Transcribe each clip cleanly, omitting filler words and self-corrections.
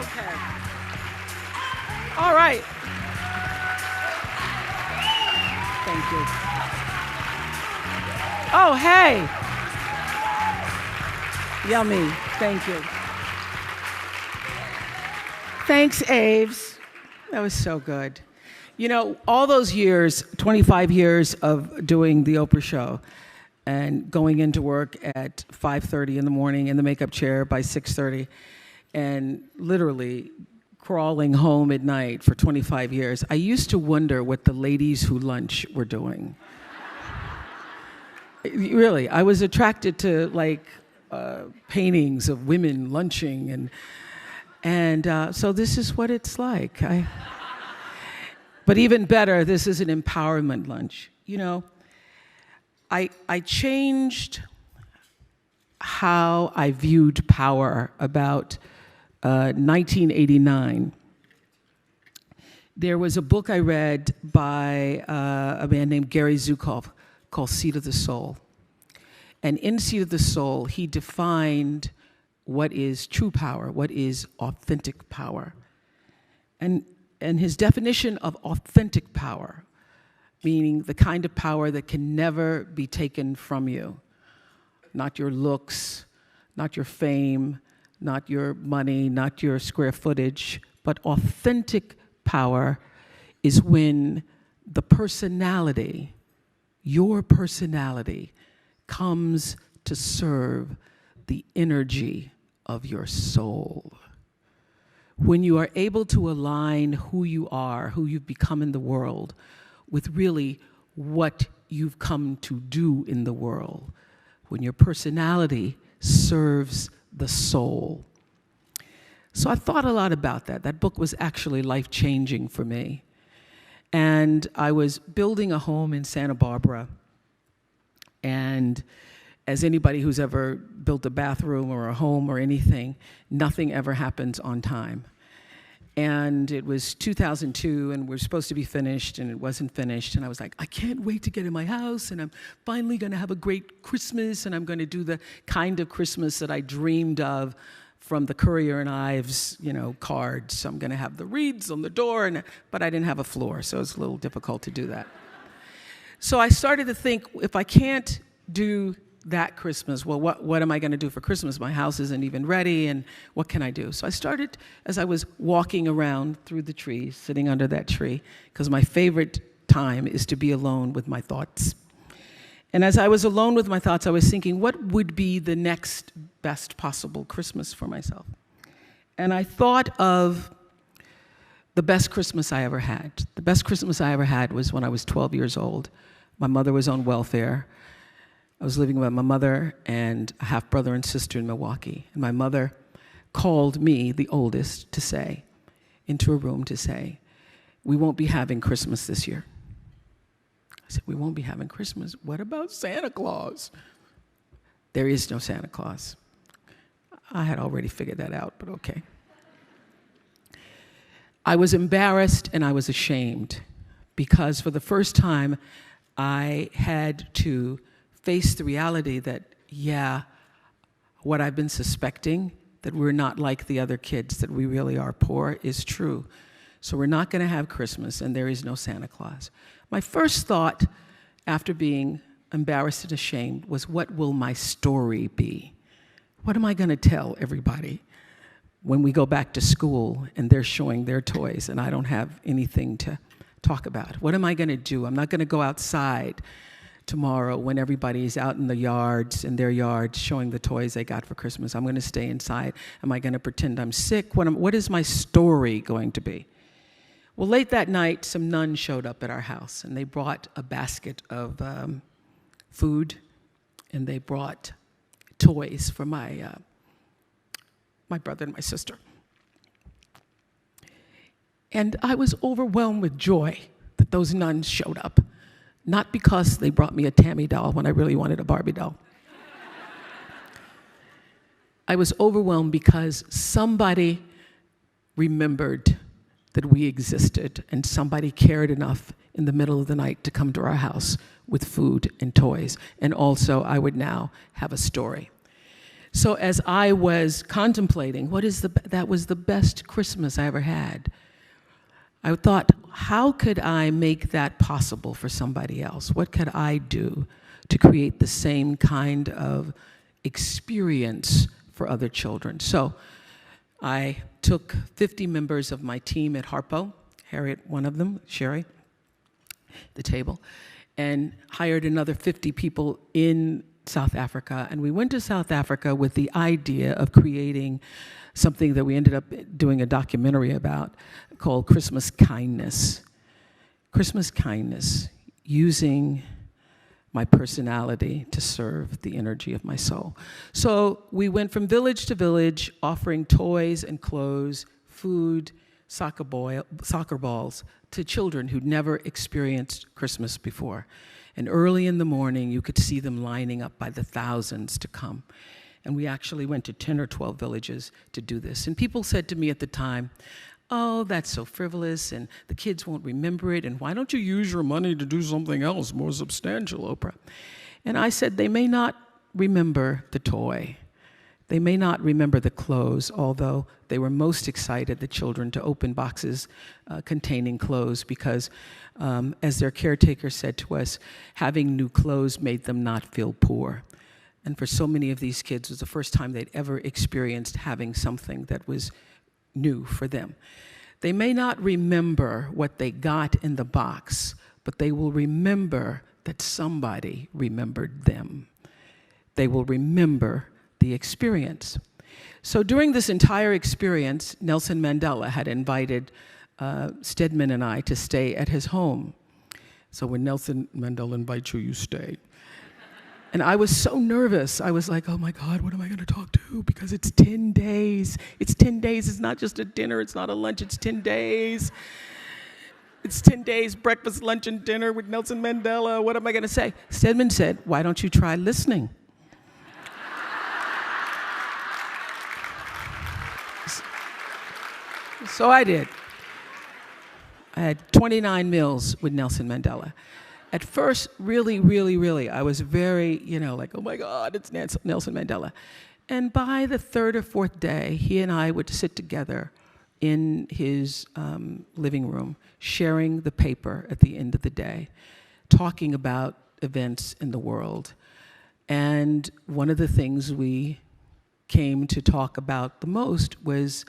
Okay. All right. Thank you. Oh, hey. Yummy. Thank you. Thanks, Aves. That was so good. You know, all those years, 25 years of doing the Oprah show and going into work at 5:30 in the morning in the makeup chair by 6:30 and literally crawling home at night for 25 years, I used to wonder what the ladies who lunch were doing. Really, I was attracted to paintings of women lunching, and so this is what it's like. But even better, this is an empowerment lunch. You know, I changed how I viewed power about 1989. There was a book I read by a man named Gary Zukav called Seat of the Soul. And in Seat of the Soul, he defined what is true power, what is authentic power. And his definition of authentic power, meaning the kind of power that can never be taken from you. Not your looks, not your fame, not your money, not your square footage, but authentic power is when the personality, your personality, comes to serve the energy of your soul. When you are able to align who you are, who you've become in the world, with really what you've come to do in the world, when your personality serves the soul. So I thought a lot about that. That book was actually life-changing for me. And I was building a home in Santa Barbara. And as anybody who's ever built a bathroom or a home or anything, nothing ever happens on time. And it was 2002, and we're supposed to be finished, and it wasn't finished. And I was like, I can't wait to get in my house, and I'm finally going to have a great Christmas, and I'm going to do the kind of Christmas that I dreamed of from the Currier and Ives, cards. So I'm going to have the wreaths on the door, but I didn't have a floor, so it was a little difficult to do that. So I started to think, if I can't do that Christmas, well, what am I going to do for Christmas? My house isn't even ready, and what can I do? So I started, as I was walking around through the trees, sitting under that tree, because my favorite time is to be alone with my thoughts. And as I was alone with my thoughts, I was thinking, what would be the next best possible Christmas for myself? And I thought of the best Christmas I ever had. The best Christmas I ever had was when I was 12 years old. My mother was on welfare. I was living with my mother and a half-brother and sister in Milwaukee. And my mother called me, the oldest, into a room to say, we won't be having Christmas this year. I said, we won't be having Christmas. What about Santa Claus? There is no Santa Claus. I had already figured that out, but okay. I was embarrassed and I was ashamed because for the first time, I had to face the reality that, what I've been suspecting, that we're not like the other kids, that we really are poor, is true. So we're not going to have Christmas, and there is no Santa Claus. My first thought, after being embarrassed and ashamed, was, what will my story be? What am I going to tell everybody when we go back to school and they're showing their toys and I don't have anything to talk about? What am I going to do? I'm not going to go outside tomorrow when everybody's out in their yards showing the toys they got for Christmas. I'm going to stay inside. Am I going to pretend I'm sick? What is my story going to be? Well, late that night, some nuns showed up at our house, and they brought a basket of food, and they brought toys for my brother and my sister. And I was overwhelmed with joy that those nuns showed up. Not because they brought me a Tammy doll when I really wanted a Barbie doll. I was overwhelmed because somebody remembered that we existed and somebody cared enough in the middle of the night to come to our house with food and toys. And also, I would now have a story. So as I was contemplating, that was the best Christmas I ever had, I thought, how could I make that possible for somebody else? What could I do to create the same kind of experience for other children? So I took 50 members of my team at Harpo, Harriet, one of them, Sherry, the table, and hired another 50 people in South Africa. And we went to South Africa with the idea of creating something that we ended up doing a documentary about called Christmas Kindness. Christmas Kindness, using my personality to serve the energy of my soul. So we went from village to village, offering toys and clothes, food, soccer balls to children who'd never experienced Christmas before. And early in the morning, you could see them lining up by the thousands to come. And we actually went to 10 or 12 villages to do this. And people said to me at the time, oh, that's so frivolous, and the kids won't remember it, and why don't you use your money to do something else more substantial, Oprah? And I said, they may not remember the toy. They may not remember the clothes, although they were most excited, the children, to open boxes containing clothes because, as their caretaker said to us, having new clothes made them not feel poor. And for so many of these kids, it was the first time they'd ever experienced having something that was new for them. They may not remember what they got in the box, but they will remember that somebody remembered them. They will remember the experience. So during this entire experience, Nelson Mandela had invited Stedman and I to stay at his home. So when Nelson Mandela invites you, you stay. And I was so nervous. I was like, oh my God, what am I going to talk to? Because it's 10 days. It's 10 days. It's not just a dinner. It's not a lunch. It's 10 days. It's 10 days, breakfast, lunch, and dinner with Nelson Mandela. What am I going to say? Stedman said, why don't you try listening? So I did. I had 29 meals with Nelson Mandela. At first, really, I was very, like, oh my God, it's Nelson Mandela. And by the third or fourth day, he and I would sit together in his living room, sharing the paper at the end of the day, talking about events in the world. And one of the things we came to talk about the most was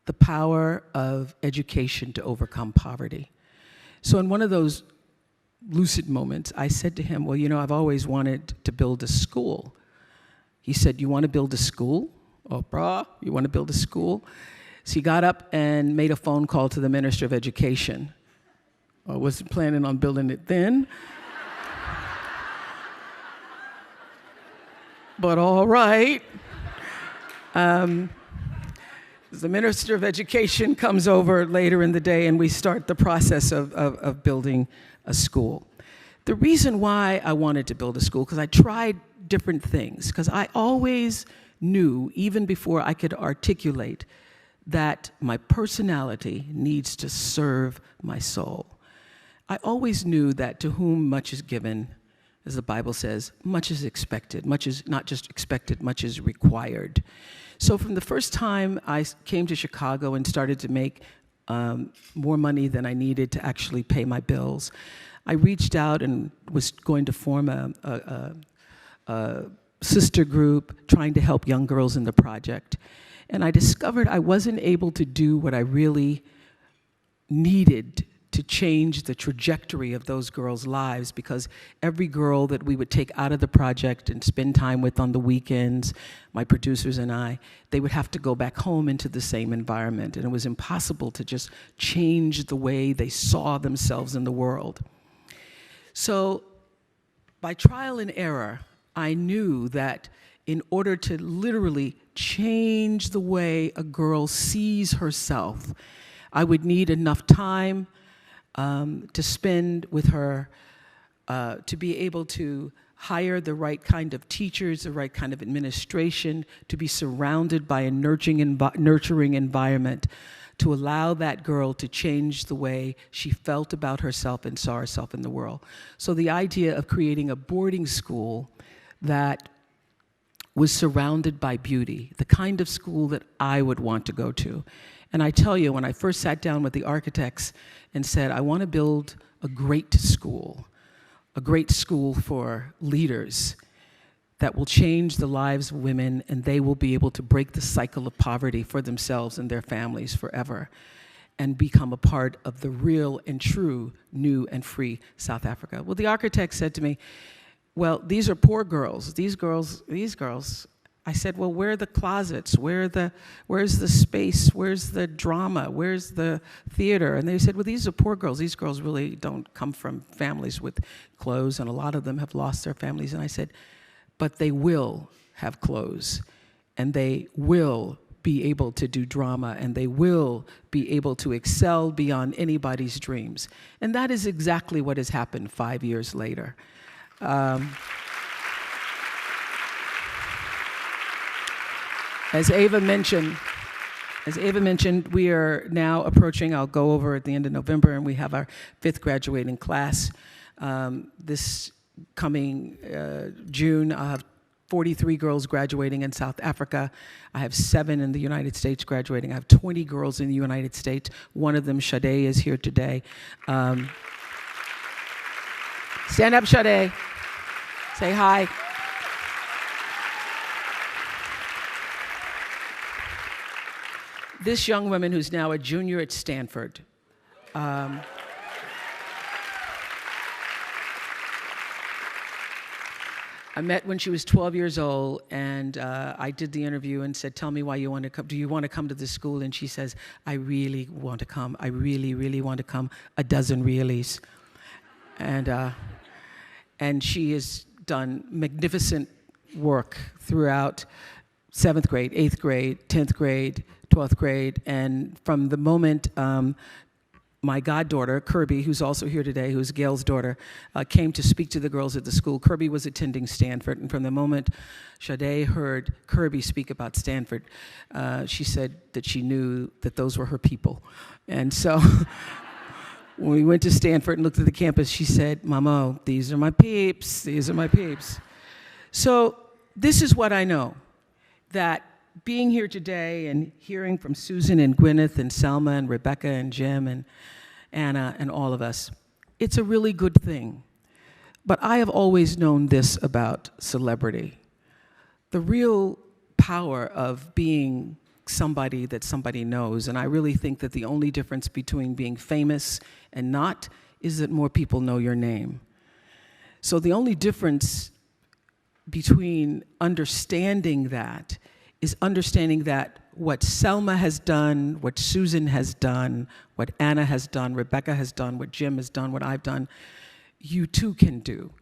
the power of education to overcome poverty. So in one of those lucid moments, I said to him, well, I've always wanted to build a school. He said, you want to build a school? Oprah, you want to build a school? So he got up and made a phone call to the Minister of Education. I wasn't planning on building it then. But all right. The Minister of Education comes over later in the day and we start the process of building a school. The reason why I wanted to build a school, because I tried different things, because I always knew, even before I could articulate, that my personality needs to serve my soul. I always knew that to whom much is given, as the Bible says, much is expected. Much is not just expected, much is required. So from the first time I came to Chicago and started to make more money than I needed to actually pay my bills, I reached out and was going to form a sister group trying to help young girls in the project. And I discovered I wasn't able to do what I really needed to change the trajectory of those girls' lives, because every girl that we would take out of the project and spend time with on the weekends, my producers and I, they would have to go back home into the same environment. And it was impossible to just change the way they saw themselves in the world. So by trial and error, I knew that in order to literally change the way a girl sees herself, I would need enough time to spend with her, to be able to hire the right kind of teachers, the right kind of administration, to be surrounded by a nurturing environment, to allow that girl to change the way she felt about herself and saw herself in the world. So the idea of creating a boarding school that was surrounded by beauty, the kind of school that I would want to go to. And I tell you, when I first sat down with the architects and said, I want to build a great school for leaders that will change the lives of women, and they will be able to break the cycle of poverty for themselves and their families forever and become a part of the real and true new and free South Africa. Well, the architect said to me, well, these are poor girls. These girls. I said, well, where are the closets? Where's the space? Where's the drama? Where's the theater? And they said, well, these are poor girls. These girls really don't come from families with clothes, and a lot of them have lost their families. And I said, but they will have clothes, and they will be able to do drama, and they will be able to excel beyond anybody's dreams. And that is exactly what has happened 5 years later. As Ava mentioned, we are now approaching, I'll go over at the end of November, and we have our 5th graduating class. This coming June, I'll have 43 girls graduating in South Africa. I have 7 in the United States graduating. I have 20 girls in the United States. One of them, Sade, is here today. Stand up, Sade. Say hi. This young woman, who's now a junior at Stanford, I met when she was 12 years old, and I did the interview and said, tell me why you want to come. Do you want to come to this school? And she says, I really want to come. I really, really want to come. A dozen reallys. And she has done magnificent work throughout 7th grade, 8th grade, 10th grade, 12th grade. And from the moment my goddaughter, Kirby, who's also here today, who's Gail's daughter, came to speak to the girls at the school. Kirby was attending Stanford, and from the moment Sade heard Kirby speak about Stanford, she said that she knew that those were her people. And so when we went to Stanford and looked at the campus, she said, Mamo, these are my peeps, these are my peeps. So this is what I know, that being here today and hearing from Susan and Gwyneth and Selma and Rebecca and Jim and Anna and all of us, it's a really good thing. But I have always known this about celebrity. The real power of being somebody that somebody knows, and I really think that the only difference between being famous and not is that more people know your name. So the only difference between understanding that is understanding that what Selma has done, what Susan has done, what Anna has done, Rebecca has done, what Jim has done, what I've done, you too can do.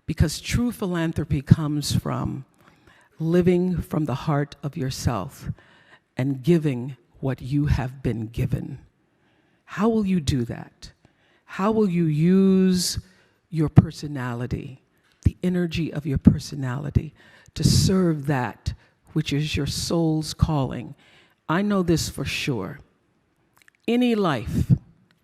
Because true philanthropy comes from living from the heart of yourself and giving what you have been given. How will you do that? How will you use your personality, the energy of your personality, to serve that which is your soul's calling? I know this for sure. Any life,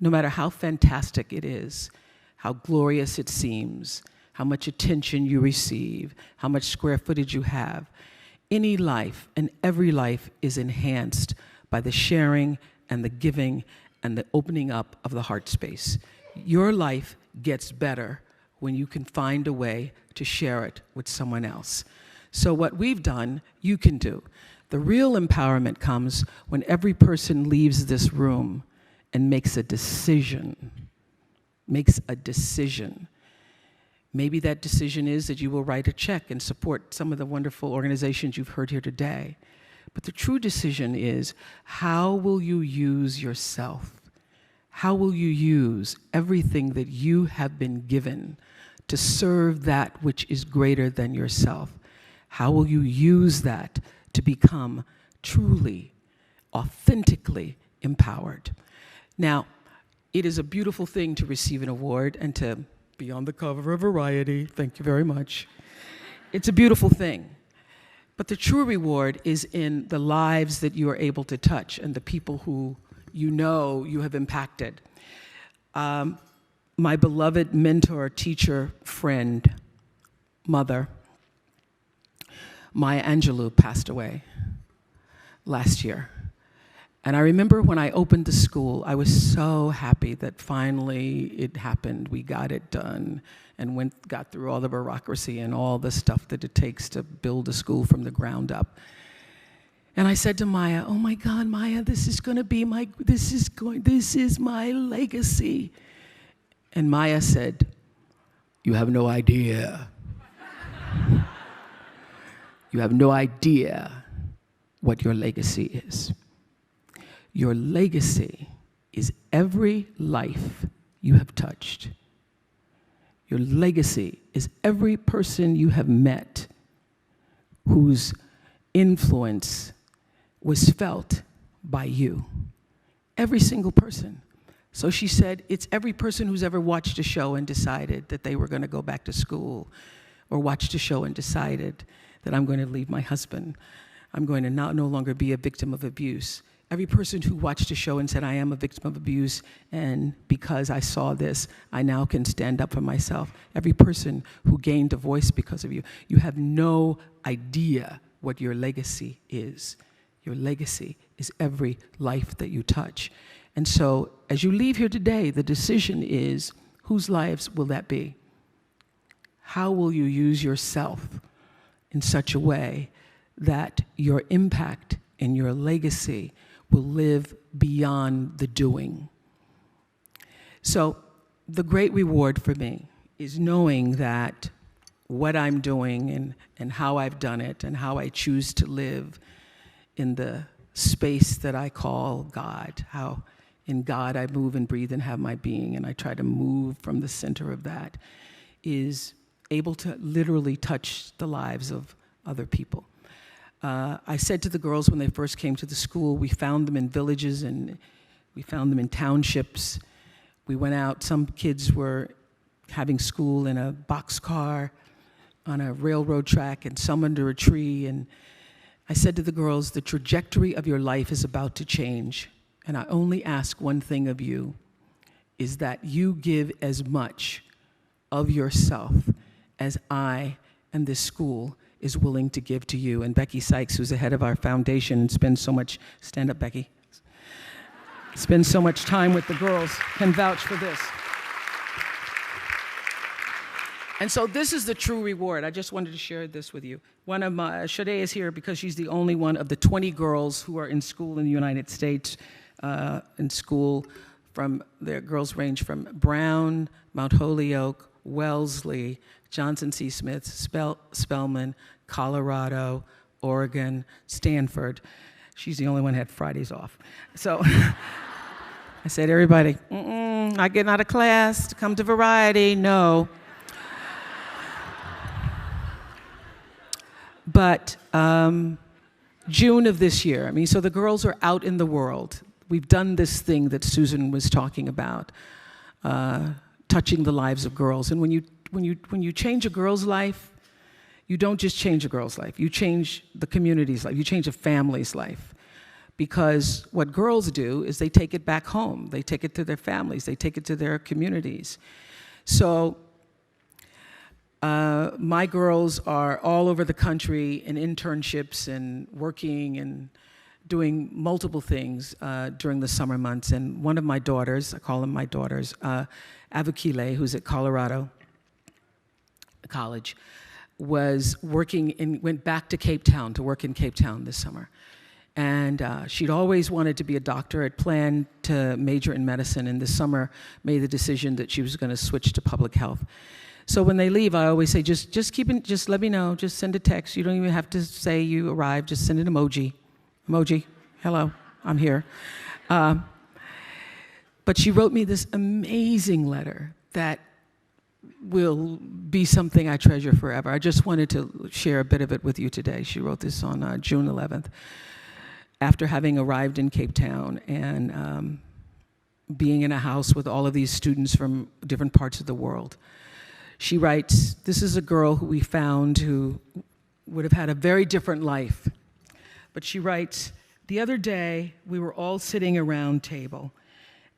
no matter how fantastic it is, how glorious it seems, how much attention you receive, how much square footage you have, any life and every life is enhanced by the sharing and the giving and the opening up of the heart space. Your life gets better when you can find a way to share it with someone else. So what we've done, you can do. The real empowerment comes when every person leaves this room and makes a decision. Maybe that decision is that you will write a check and support some of the wonderful organizations you've heard here today. But the true decision is, how will you use yourself? How will you use everything that you have been given to serve that which is greater than yourself? How will you use that to become truly, authentically empowered? Now, it is a beautiful thing to receive an award and to be on the cover of Variety. Thank you very much. It's a beautiful thing. But the true reward is in the lives that you are able to touch and the people who you know you have impacted. My beloved mentor, teacher, friend, mother, Maya Angelou passed away last year. And I remember when I opened the school, I was so happy that finally it happened. We got it done and got through all the bureaucracy and all the stuff that it takes to build a school from the ground up. And I said to Maya, oh my God, Maya, this is my legacy. And Maya said, you have no idea. You have no idea what your legacy is. Your legacy is every life you have touched. Your legacy is every person you have met whose influence was felt by you. Every single person. So she said, it's every person who's ever watched a show and decided that they were going to go back to school, or watched a show and decided that I'm going to leave my husband. I'm going to no longer be a victim of abuse. Every person who watched a show and said, I am a victim of abuse, and because I saw this, I now can stand up for myself. Every person who gained a voice because of you. You have no idea what your legacy is. Your legacy is every life that you touch. And so, as you leave here today, the decision is, whose lives will that be? How will you use yourself in such a way that your impact and your legacy will live beyond the doing? So the great reward for me is knowing that what I'm doing and how I've done it and how I choose to live in the space that I call God, how in God I move and breathe and have my being, and I try to move from the center of that, is able to literally touch the lives of other people. I said to the girls when they first came to the school, we found them in villages and we found them in townships. We went out, some kids were having school in a boxcar on a railroad track and some under a tree. And I said to the girls, the trajectory of your life is about to change. And I only ask one thing of you, is that you give as much of yourself as I and this school is willing to give to you. And Becky Sykes, who's the head of our foundation and spends so much, stand up, Becky, spends so much time with the girls, can vouch for this. And so this is the true reward. I just wanted to share this with you. One of my, Sade is here because she's the only one of the 20 girls who are in school in the United States, in school from, their girls range from Brown, Mount Holyoke, Wellesley, Johnson C. Smith, Spelman, Colorado, Oregon, Stanford. She's the only one who had Fridays off. So I said, everybody, not getting out of class to come to Variety, no. But June of this year, so the girls are out in the world. We've done this thing that Susan was talking about, touching the lives of girls. And when you change a girl's life, you don't just change a girl's life. You change the community's life. You change a family's life. Because what girls do is they take it back home. They take it to their families. They take it to their communities. So my girls are all over the country in internships and working and doing multiple things during the summer months. And one of my daughters, I call them my daughters, Avukile, who's at Colorado College, was working and went back to Cape Town to work in Cape Town this summer. And she'd always wanted to be a doctor, had planned to major in medicine, and this summer made the decision that she was going to switch to public health. So when they leave, I always say, just let me know, just send a text. You don't even have to say you arrived, just send an emoji. Emoji, hello, I'm here. But she wrote me this amazing letter that will be something I treasure forever. I just wanted to share a bit of it with you today. She wrote this on June 11th, after having arrived in Cape Town and being in a house with all of these students from different parts of the world. She writes, this is a girl who we found who would have had a very different life. But she writes, the other day we were all sitting around table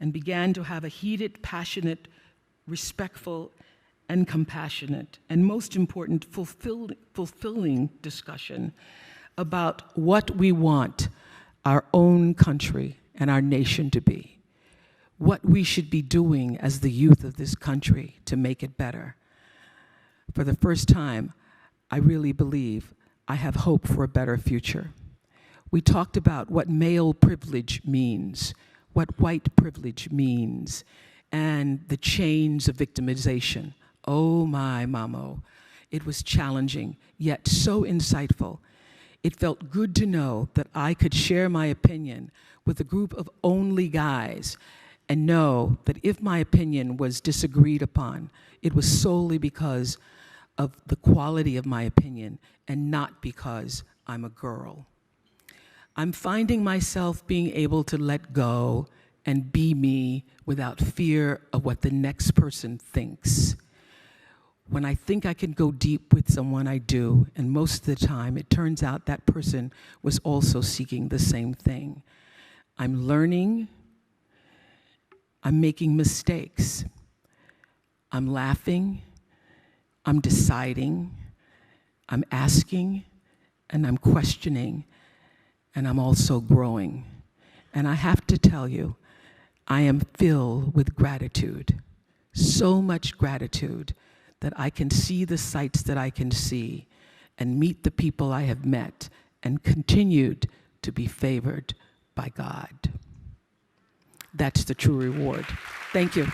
and began to have a heated, passionate, respectful, and compassionate, and most important, fulfilling discussion about what we want our own country and our nation to be, what we should be doing as the youth of this country to make it better. For the first time, I really believe I have hope for a better future. We talked about what male privilege means, what white privilege means, and the chains of victimization. Oh my mamo. It was challenging, yet so insightful. It felt good to know that I could share my opinion with a group of only guys and know that if my opinion was disagreed upon, it was solely because of the quality of my opinion and not because I'm a girl. I'm finding myself being able to let go and be me without fear of what the next person thinks. When I think I can go deep with someone, I do, and most of the time it turns out that person was also seeking the same thing. I'm learning, I'm making mistakes, I'm laughing, I'm deciding, I'm asking, and I'm questioning, and I'm also growing. And I have to tell you, I am filled with gratitude, so much gratitude that I can see the sights that I can see and meet the people I have met and continued to be favored by God. That's the true reward. Thank you.